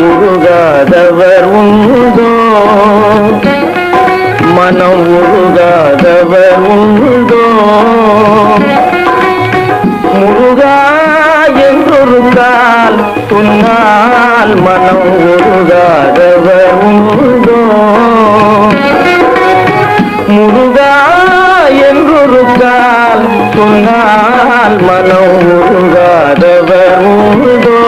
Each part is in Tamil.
உருகாதவர் உண்டோ, மனம் உருகாதவர் உண்டோ, முருகா என்றொரு கால் சொன்னால் மனம் உருகாதவர் உண்டோ, முருகா என்றொரு கால் சொன்னால் மனம் உருகாதவர் உண்டோ.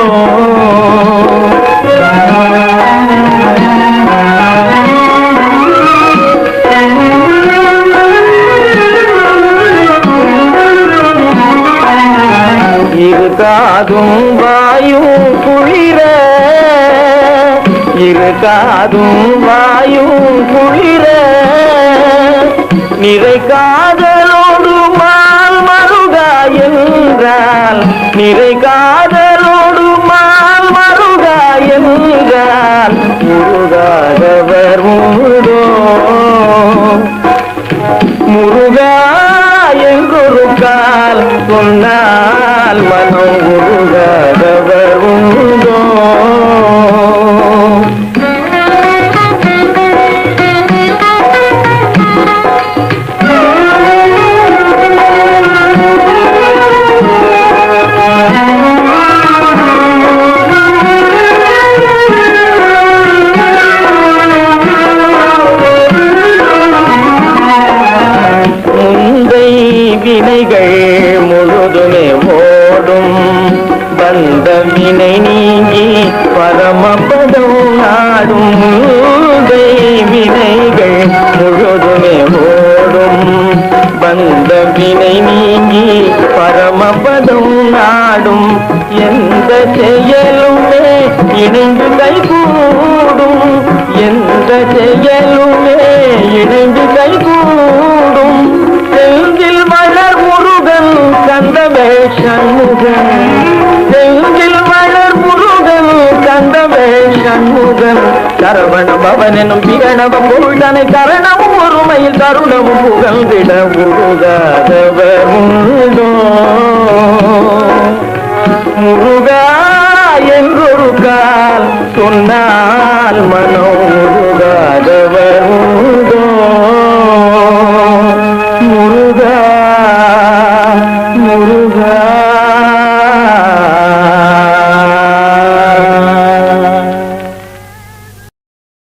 இருகாதும் வாயும் குளிர, இருகாதும் வாயும் குளிர, நிறை காதலோடு மால் மருகா என்றால், நிறை காதலோடு மால் மருகா என்றால் முருகாதவர் உண்டோ, முருகா என்றொரு கால் சொன்னால் மனம் உருகாதவர் உண்டோ. வினைகள் முழுதுமே ஓடும், வந்த வினை நீங்கி பரமபதம் நாடும். வினைகள் முழுதுமே ஓடும், வந்த வினை நீங்கி பரமபதம் நாடும். எந்த செயலுமே இணைந்து கைகூடும், எந்த செயலுமே இணைந்து கைகூடும். செந்தில் மலர் முருகன் கந்தவே சண்முகன், செந்தில் மலர் முருகன் கந்தவே சண்முகன். சரவண பவன் எனும் பிரணவ பொருளனை கரணமும் ஒருமையில் தருணமும் புகழ்ந்திட உருகாதவர் உண்டோ, முருகா என்றொரு கால் சொன்னால் மனோ உருகாதவர் உண்டோ. முருகா முருகா